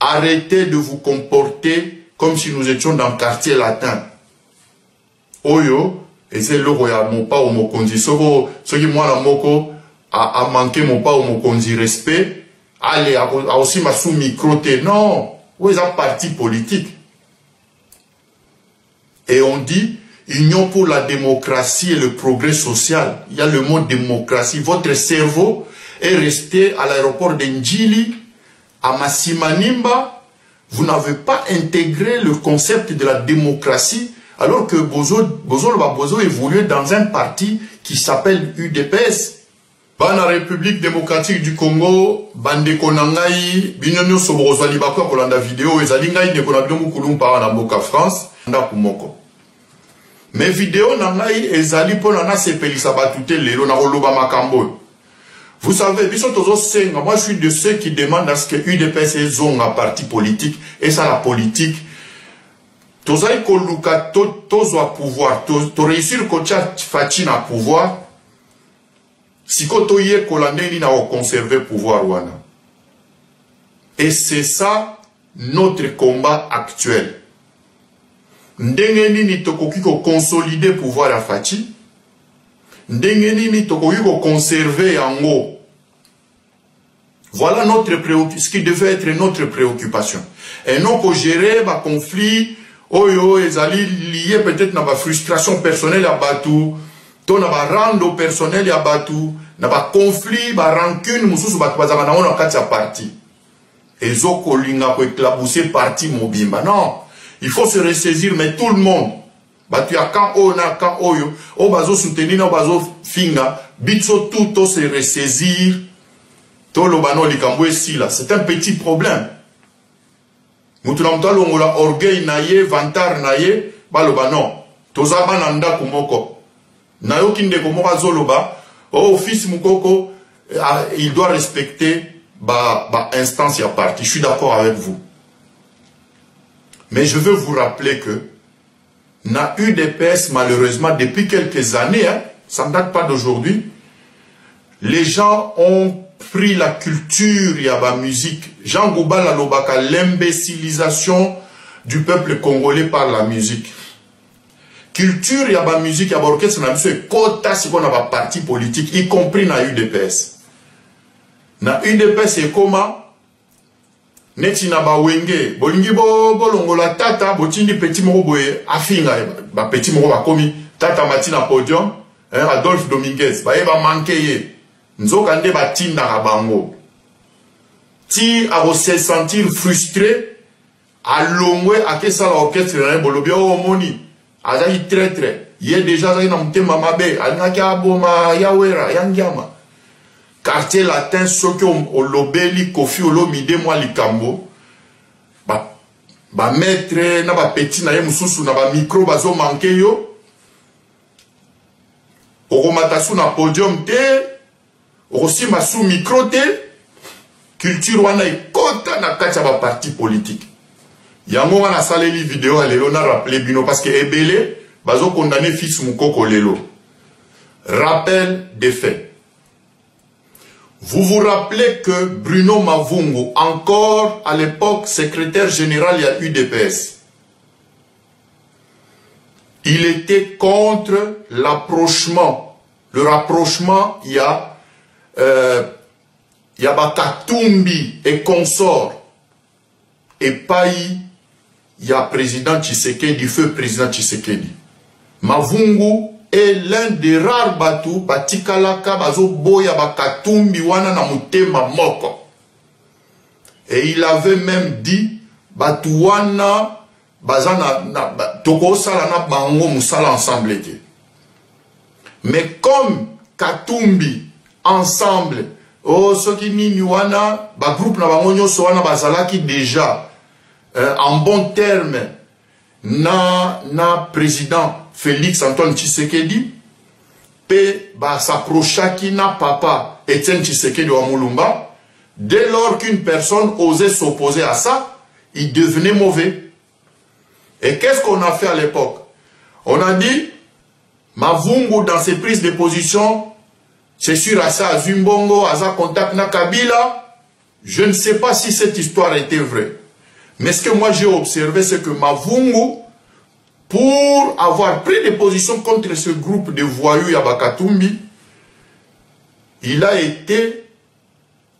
Arrêtez de vous comporter comme si nous étions dans le quartier latin. Oyo, et c'est le roi mon pas au mokonzi. Ce qui moi la moko a manqué mon pas au mokonzi respect. Allez, a aussi ma sous micro. Non, où est un parti politique? Et on dit Union pour la démocratie et le progrès social. Il y a le mot démocratie. Votre cerveau est resté à l'aéroport d'Ndjili, à Massimanimba. Vous n'avez pas intégré le concept de la démocratie, alors que Bozo évoluait dans un parti qui s'appelle UDPS. Dans la République démocratique du Congo, Bande Konangai, Binyonyo Sobrozwa Libakwa Kolanda vidéo, Ezalingai Nekonabilomu Kulumpa na Mboka France, Ndakumoko. Mes vidéos nangai ezali po nana sepelisa batute lelo na koloba makambo. Vous savez, moi je suis de ceux qui demandent à ce que UDPS ait un parti politique et ça la politique. Tozai koluka tozwa pouvoir, to réussir kocha fachi na pouvoir. Si koto ye kolandeli na conserver pouvoir wana. Et c'est ça notre combat actuel. Ndenge nini tokoki ko consolider pouvoir ya fachi. Ndenge nini tokoki ko conserver yango. Voilà ce qui devait être notre préoccupation. Et non pour gérer ma conflit, oyo ezali lié peut-être na ba frustration personnelle à Batu, to na ba rando personnel ya Batu, na ba conflit, ba rancune mususu batu bazama na ona kati ya parti. Ezo kolinga ko éclabousser parti mobimba. Non, il faut se ressaisir mais tout le monde. Batu ya kan ona kan oyo, o bazo soutenir na bazo finga, bitso tout se ressaisir. C'est un petit problème. Mutunamtalo ngola orgueil naye, vantar naye, baloba non. Tozaba nanda kumoko. Nayo kinde komoka zoloba, oh fils mukoko, il doit respecter ba instance ya parti. Je suis d'accord avec vous. Mais je veux vous rappeler que na UDPS malheureusement depuis quelques années, hein, ça ne date pas d'aujourd'hui, les gens ont pris la culture et la musique. Jean Gouba la lobaka, l'imbécilisation du peuple congolais par la musique. Culture et la musique, il y a orchestre, c'est quota si on a un parti politique, y compris dans UDPS. Dans UDPS, c'est comment? Neti na ba wenge, bolingi bolongo la tata, botindi petit moro boye, afinga, ba petit moro ba komi, tata matina podium, Adolphe Dominguez, ba eba manqueye. Nzokande batinda rabango. Ti a se sentir frustré, à longwe à que ça l'orchestre na bolobia o moni. Azali très. Yé déjà zali na mutema mabe, alingaki aboma yawera yangiama. Quartier latin soki o lobeli kofi olomide moi likambo. Ba maître na ba petit na ye mususu na ba micro bazo manke yo. Oromatasu na podium te. Aussi ma sous micro te culture wana ikota na kati ba parti politique. Yango wana saleli vidéo lelo na rappelé bino parce que ebele bazo condamner fils mukoko lelo. Rappel des faits. Vous vous rappelez que Bruno Mavungu, encore à l'époque secrétaire général à UDPS, il était contre l'approchement. Le rapprochement, il y a Katumbi et consorts. Et Paï, il y a président Tshisekedi, feu président Tshisekedi. Mavungu est l'un des rares bateaux, Batikalaka, Bazo Boya, Katumbi, Wana Namutema Moko. Et il avait même dit, Batouana, Bazana, Toko Salana, Bango, Moussala ensemble. Mais comme Katumbi, ensemble, oh, ce qui ni wana, ba groupe na bangonyo so wana bazalaki déjà en bon terme na président Félix Antoine Tshisekedi pe ba s'approchaki na papa Etienne Tshisekedi wa Mulumba. Dès lors qu'une personne osait s'opposer à ça, il devenait mauvais. Et qu'est-ce qu'on a fait à l'époque? On a dit Mavungu dans ses prises de position, c'est sûr à ça, Zumbongo, à ça contact na Kabila, Je ne sais pas si cette histoire était vraie. Mais ce que moi j'ai observé, c'est que Mavungu, pour avoir pris des positions contre ce groupe de voyous Yabakatumbi, il a été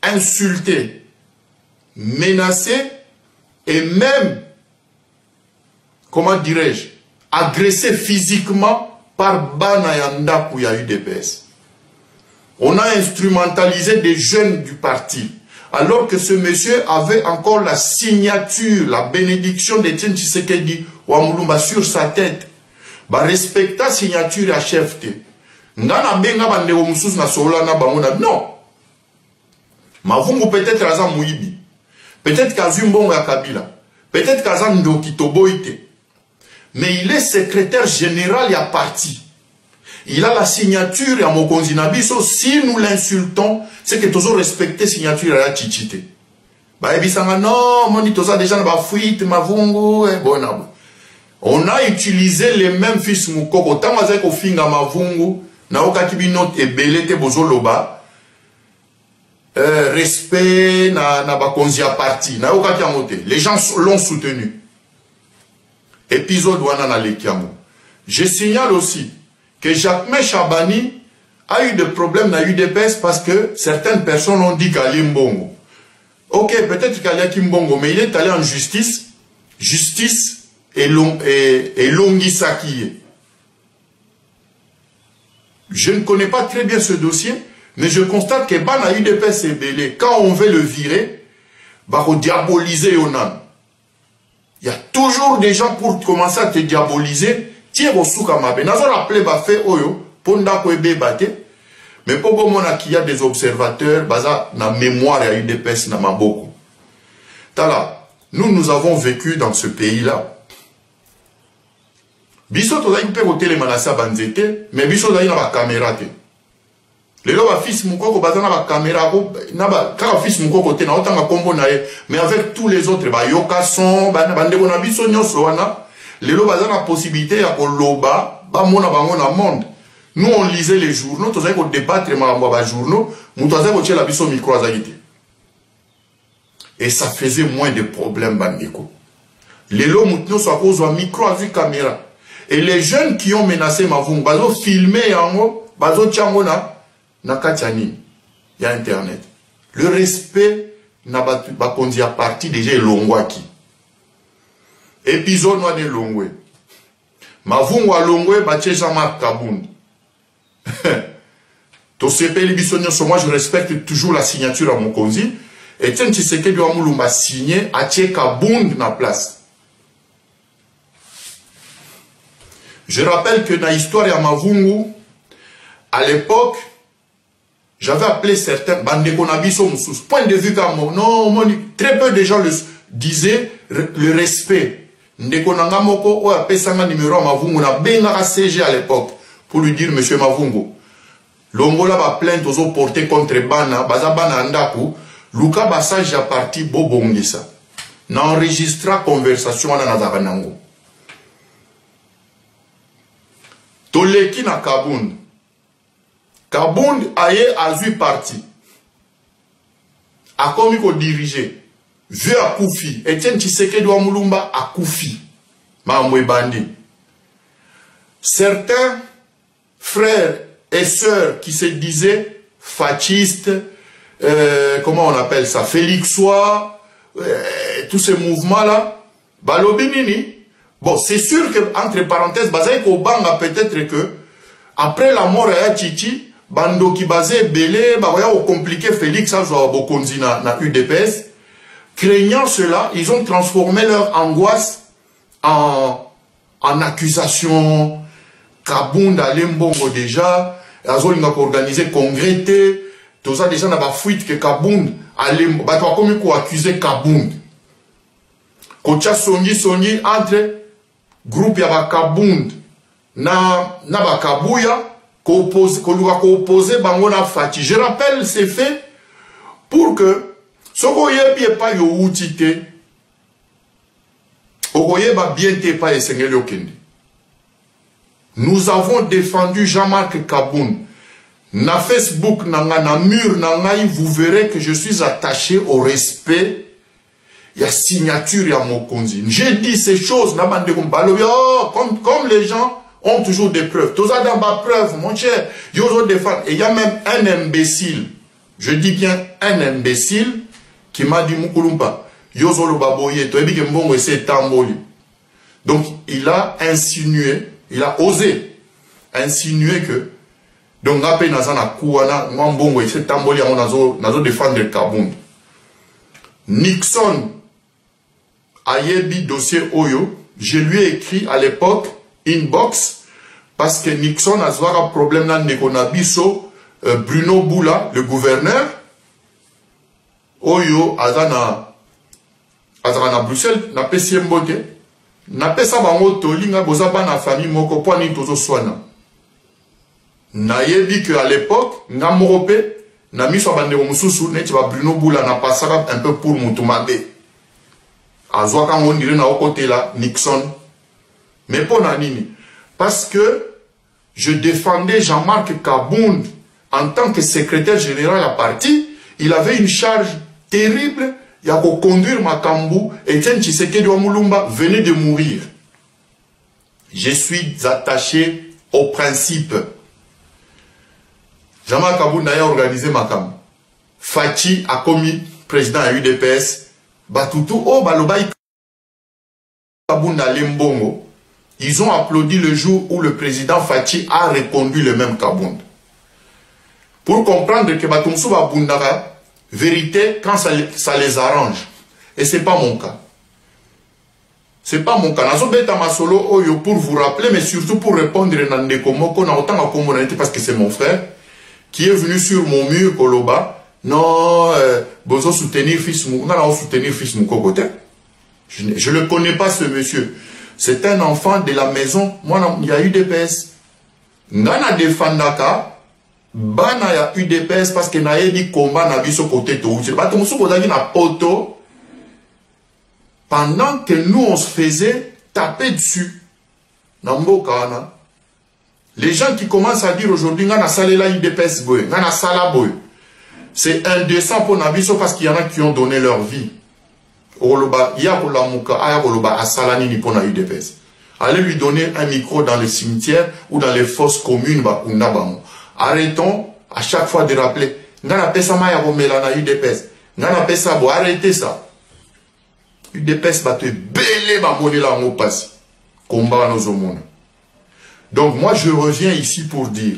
insulté, menacé et même, comment dirais-je, agressé physiquement par Bana Yanda où il y a eu des baisses. On a instrumentalisé des jeunes du parti, alors que ce monsieur avait encore la signature, la bénédiction d'Etienne Tshisekedi Wamulumba sur sa tête. Ba respecta signature à chefté. Ngana benga bande omususu na sola na bangona non. Mavungu peut-être aza muibi. Peut-être kazumbongo ya Kabila. Peut-être kaza ndoki toboite. Mais il est secrétaire général ya parti. Il a la signature à Mokonzi Nabiso. Si nous l'insultons, c'est que toujours respecter signature à la Chichite. Bah, ebisanga non, moni toza déjà na fuite Mavungu et bon. On a utilisé les mêmes fils Moukoko. Tant que ko finga Mavungu, na okakibi note et belete bozoloba. Respect na bakonzi à parti. Na okaki amote. Les gens l'ont soutenu. Épisode wana na lekiamo. Je signale aussi que Jacquemain Chabani a eu des problèmes dans l'UDPS parce que certaines personnes ont dit qu'Ali Mbongo. Ok, peut-être qu'Ali Mbongo, mais il est allé en justice. Justice et Longisaki. Je ne connais pas très bien ce dossier, mais je constate que Bana UDPS est belé. Quand on veut le virer, bah, on diaboliser Yonan. Il y a toujours des gens pour commencer à te diaboliser. Tiens, au soukamabe. N'a pas rappelé Bafé Oyo, Ponda Kwebe Bate. Mais pour bon qu'il y a des observateurs, baza na mémoire à UDPS na maboko. Tala, nous avons vécu dans ce pays-là. Biso toza une pe côté les manasa banzete, mais biso toza na ba caméra te. Les lois fils Moukoko baza na ba caméra ko na ba ka fils Moukoko te na otanga kombo na ye, mais avec tous les autres ba yoka son ba bande bona biso nyoso wana. Les lois ont la possibilité à koloba, ba mona bango na monde. Nous on lisait les journaux, tous on débattre ma journaux, nous tous la biso micro azagité. Et ça faisait moins de problèmes bandeko. Les lois maintenant sont à cause de micro avec caméra. Et les jeunes qui ont menacé Mavungu, bazo filmé yango, bazo tiango na katiani, il y a internet. Le respect n'a pas conduit à partir déjà longwaki. Épisode noir de Longwe. Mavungu a Longwe, Bache Jean-Marc Kabound. Moi, je respecte toujours la signature à Mokonzi. Et tiens, tu sais que Duamoulou m'a signé à Tché Kabound na place. Je rappelle que dans l'histoire de Mavungu, à l'époque, j'avais appelé certains Bandekonabiso Moussous. Point de vue comme non, très peu de gens le disaient le respect. Ndekonanga moko o apesanga numéro Mavungu na benga CG à l'époque pour lui dire monsieur Mavungu longola ba plainte aux porté contre bana baza bana ndaku luka basage à parti bobongisa na enregistra conversation na nazakanango toleki na Kabound aye azui parti a komi ko diriger vieux à Koufi, Etienne Tshisekedi Wamulumba à Koufi, Mamwe Bandi. Certains frères et sœurs qui se disaient fascistes, comment on appelle ça, Félixois, tous ces mouvements-là, Balobinini. Bon, c'est sûr que, entre parenthèses, Bazaï Kobanga peut-être que, après la mort de Chichi, Bando qui basait Belé, Bawaya au compliqué Félix, ça, Bokonzi na UDPS. Craignant cela, ils ont transformé leur angoisse en accusation. Kabound a Lembongo déjà, ils ont organisé congrès, tout ça déjà n'a pas fuite que Kabound a Lembongo, bah toi comme quoi accuser Kabound. Kocha Songi entre groupe ya Kabound na Kabouya, ko opposé bango na Fati. Je rappelle ces faits pour que Soko yebi pas yo outite. Ogoye ba bien te pas esengeli okende. Nous avons défendu Jean-Marc Kabound. Na Facebook, na mur, vous verrez que je suis attaché au respect. Il y a signature, il y a Mokonzi. J'ai dit ces choses, comme les gens ont toujours des preuves. Tous ça dans ma preuve, mon cher. Et il y a même un imbécile, je dis bien un imbécile, qui m'a dit Moukoulumpa, Yozolo Baboye, tu as dit que Mbongo c'est Tamboli. Donc il a insinué, il a osé insinuer que, donc après Nazana Kouana, Mbongo c'est Tamboli, on a défendre Kabound. Nixon a yebi dossier Oyo, je lui ai écrit à l'époque inbox parce que Nixon a un problème dans Nekonabiso, Bruno Boula, le gouverneur, Oyo azana Bruxelles, n'a pas si mbote, n'a pas sa bango tolinga bozaba na famille moko poani tozo swana. Na yebi que à l'époque, nga morope, na miso bandeko mususu neti ba Bruno Boula na passaka un peu pour mutumabe. Azwa quand on dirait na côté là Nixon. Mais pour Nanini, parce que je défendais Jean-Marc Kabound en tant que secrétaire général à parti, il avait une charge terrible. Il y a qu'à conduire Makambu, Etienne Tshisekedi Mulumba venait de mourir. Je suis attaché au principe. Jean-Marc Kabound a organisé Makambu. Fachi a commis président à UDPS. Batutu o balobai Kabound a Limbongo. Ils ont applaudi le jour où le président Fachi a reconduit le même Kabound. Pour comprendre que Batumsou Babundara, vérité quand ça les arrange. Et ce n'est pas mon cas. Ce n'est pas mon cas. Nazo beta masolo oyo pour vous rappeler, mais surtout pour répondre à Ndeko Moko, na autant à communauté parce que c'est mon frère, qui est venu sur mon mur Koloba. Non, besoin soutenir fils Mouko. Non, soutenir fils Mouko côté. Je ne le connais pas ce monsieur. C'est un enfant de la maison. Moi, il y a eu des UDPS. Nana defandaka. Bana ya UDPS parce que na yebi combat na biso côté to. Bato musu kozaki na poto. Pendant que nous on se faisait taper dessus. Na mboka na. Les gens qui commencent à dire aujourd'hui ngana salela UDPS boy, ngana sala boy. C'est indécent pour na biso parce qu'il y en a qui ont donné leur vie. Oloba ya ko la muka aya oloba asalani ni pona UDPS. Allez lui donner un micro dans le cimetière ou dans les fosses communes ba unabamo. Arrêtons à chaque fois de rappeler. Ngana pesa maya romela na UDPS. Ngana pesa bo arrêtez ça. UDPS va te belé ba moni la ngo passe. Combat nos hommes. Donc moi je reviens ici pour dire.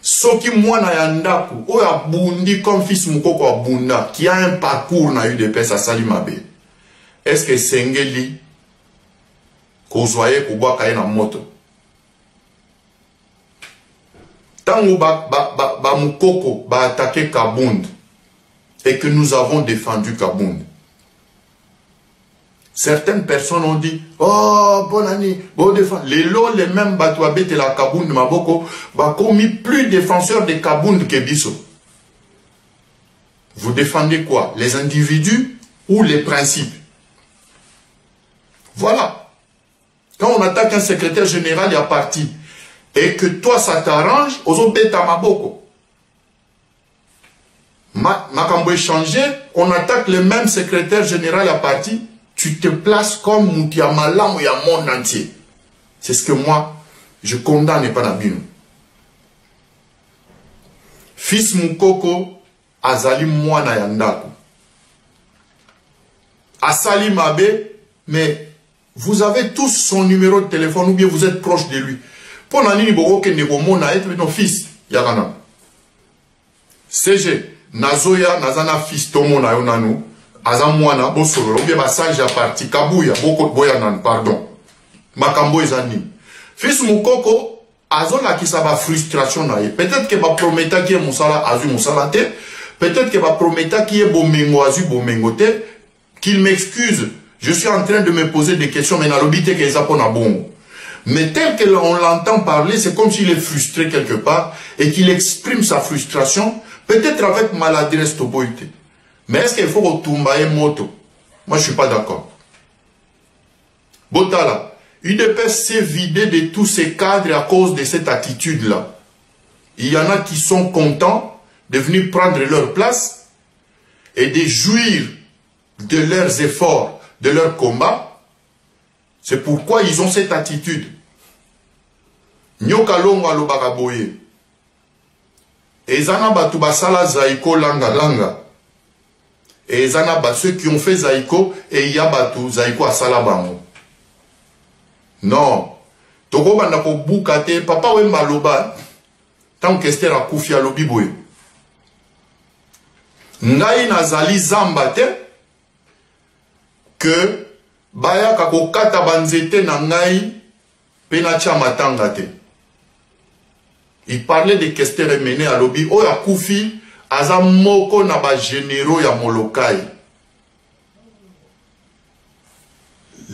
Soki mwana ya ndaku oya bundi comme fils mukoko abunda qui a un parcours na UDPS à Salimabe. Est-ce que Sengeli kozwaye kubwa kaye na moto? Tango ba mukoko ba attaqué Kabound et que nous avons défendu Kabound. Certaines personnes ont dit, oh, bonne année, bon défense. Les mêmes batouabé de la Kabound Maboko, va commis plus défenseurs de Kabound que Bisso. Vous défendez quoi? Les individus ou les principes? Voilà. Quand on attaque un secrétaire général, il y a parti. Et que toi, ça t'arrange, aux bêta Maboko. Makambo échangé, on attaque le même secrétaire général à parti. Tu te places comme Moutiamalam ou ya monde entier. C'est ce que moi, je condamne pas Nabino. Fils Moukoko, Azali Mwana Yandaku. Asali Mabe, mais vous avez tous son numéro de téléphone ou bien vous êtes proche de lui. Pour Nani Boro Kenego Mona être ton fils, Yarana. CG, Nazoya, Nazana fils Tomo Nayonanu. Azamwana, Bosoro, ou bien Bassage à parti, Kabouya, Boko Boyanan, pardon. Makambo Ezani. Fils Moukoko, Azola qui ça va frustration naïe. Peut-être que va promettre qui est Moussala, Azu Moussalate. Peut-être que va promettre qui est Bomengo, Azu Bomengote. Qu'il m'excuse. Je suis en train de me poser des questions, mais n'a l'obité que Zapon a bon. Mais tel que l'on l'entend parler, c'est comme s'il est frustré quelque part et qu'il exprime sa frustration, peut-être avec maladresse toboïté. Mais est-ce qu'il faut retomber moto? Moi, je ne suis pas d'accord. Botala, UDPS s'est vidé de tous ces cadres à cause de cette attitude-là. il y en a qui sont contents de venir prendre leur place et de jouir de leurs efforts, de leur combat. C'est pourquoi ils ont cette attitude. Nyoka longo alobaka boye. Ezana batu basala zaiko langa langa. Et ezana ba ceux qui ont fait zaiko et ya batu zaiko asala bango. Non. Toko banda ko bukate papa we maloba. Tant que Esther akufi alobi boye. Ngai nazali zamba te que baya kako kata banzete na ngai pena tia matanga te. Il parlait de Kester Emene à Lobi. Oya Koufi, aza moko na ba généraux ya Molokai.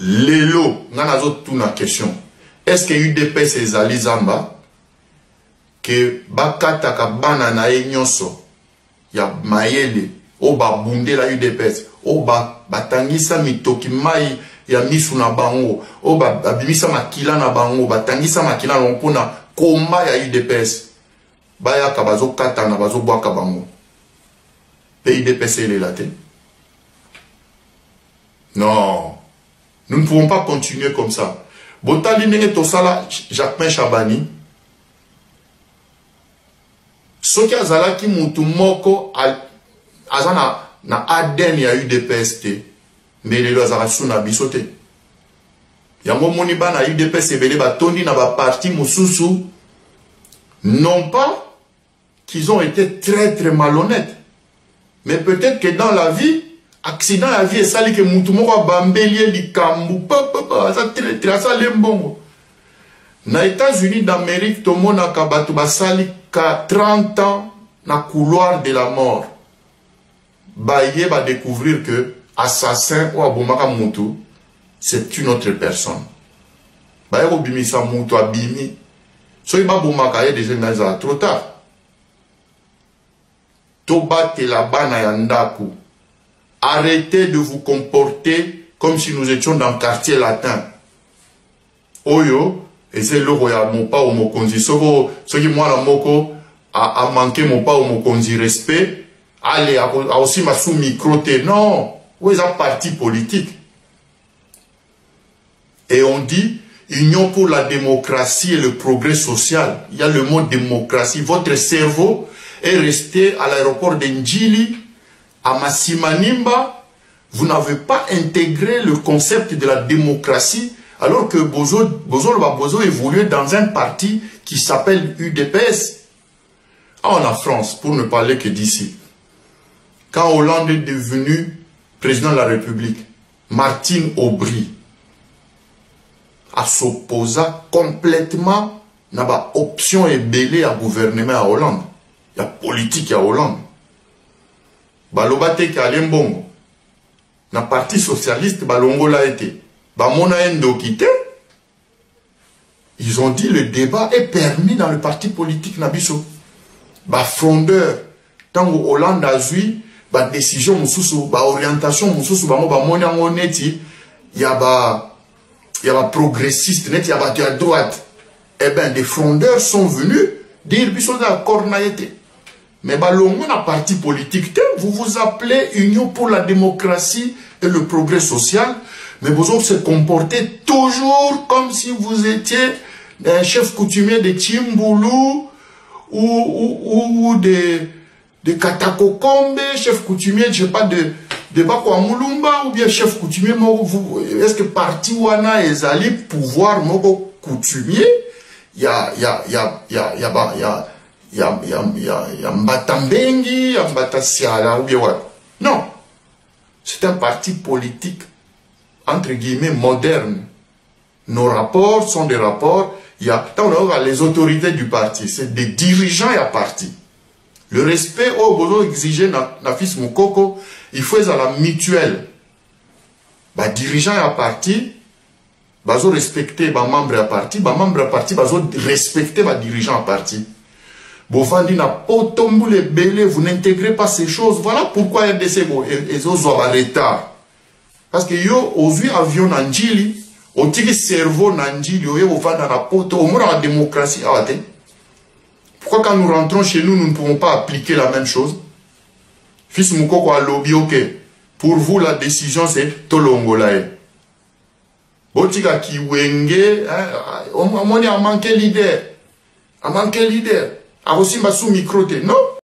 Lelo, nanazo tuna question. Est-ce que UDPS ezali zamba? Que bakata ka bana na nyonso ya mayele. O ba bunde la UDPS. O ba batangisa mitoki mai ya misu na bango. O ba bimisa makila na bango. Batangisa makila na mpona combat ya UDPS. Baya kabazo katana bazo bwa kabango. Le UDPS est là. Non. Nous ne pouvons pas continuer comme ça. Botali nenge tosala Jacquemin Chabani. Soki azalaki mutu moko azana na ADN ya UDPS te. Mais lelo azala suna bisote. Yango moni bana UDPS ebele batondi na ba parti mususu. Non pas qu'ils ont été très malhonnêtes. Mais peut-être que dans la vie, accident la vie, ça dit que moutoumoko bambelier likambu, ça lembongo. Na États-Unis d'Amérique, tout le monde a kabatu basali ka 30 ans na couloir de la mort. Baye va découvrir que assassin ou abomaka moutou, c'est une autre personne. Baye obimisa moutou abimi. So il va bomaka déjà naza trop tard. Tobate la bana yandaku. Arrêtez de vous comporter comme si nous étions dans le quartier latin. Oyo, et c'est le roi mon pas au mokonzi. Ce qui moi la moko a manqué mon pas au mokonzi respect. Allez, a aussi ma sous micro. Non, où est un parti politique? Et on dit Union pour la démocratie et le progrès social. Il y a le mot démocratie. Votre cerveau est resté à l'aéroport d'Ndjili, à Massimanimba. Vous n'avez pas intégré le concept de la démocratie, alors que Bozo évoluait dans un parti qui s'appelle UDPS. En France, pour ne parler que d'ici. Quand Hollande est devenu président de la République, Martine Aubry a s'opposé complètement à la option et belé à gouvernement à Hollande. Il y a politique à Hollande. Balobate Kalembongo. Na parti socialiste, Balongo l'a été. Bamona Endo quitté. Ils ont dit le débat est permis dans le parti politique Nabiso. Ba frondeur. Tant que Hollande a eu, ba décision moussou, ba orientation moussou, ba mona neti, il y a progressiste, il y a à droite. Eh bien, des frondeurs sont venus dire qu'ils sont d'accord. Mais on a parti politique, vous vous appelez Union pour la démocratie et le progrès social, mais vous se comportez toujours comme si vous étiez un chef coutumier de Tchimboulou ou de Katakokombe, chef coutumier, je sais pas, de Bakwa Moulumba, ou bien chef coutumier, est-ce que parti wana ezali pouvoir moko coutumier, il y a Mbatambengi, il y a Mbatassiala, ou bien ouais. Non. C'est un parti politique, entre guillemets, moderne. Nos rapports sont des rapports, il y a les autorités du parti, c'est des dirigeants et à parti. Le respect au besoin exigé na fils Moukoko, il faut à la mutuelle. Bah dirigeant à parti, bazo respecter ba membre à parti, ba membre à parti bazo respecter ba dirigeant à parti. Bofandi na potombu les belé, vous n'intégrez pas ces choses. Voilà pourquoi RDC et autres ont un retard. Parce que yo aujourd'hui avion Nandjili, au tiki cerveau Nandjili, yo vanda na poto, au moins la démocratie a été. Pourquoi quand nous rentrons chez nous, nous ne pouvons pas appliquer la même chose? Fils Moukoko a lobby, ok. Pour vous, la décision, c'est Tolongolae. Botika Kiwenge, on a manqué leader. A manqué leader. A aussi ma sous-microté. Non?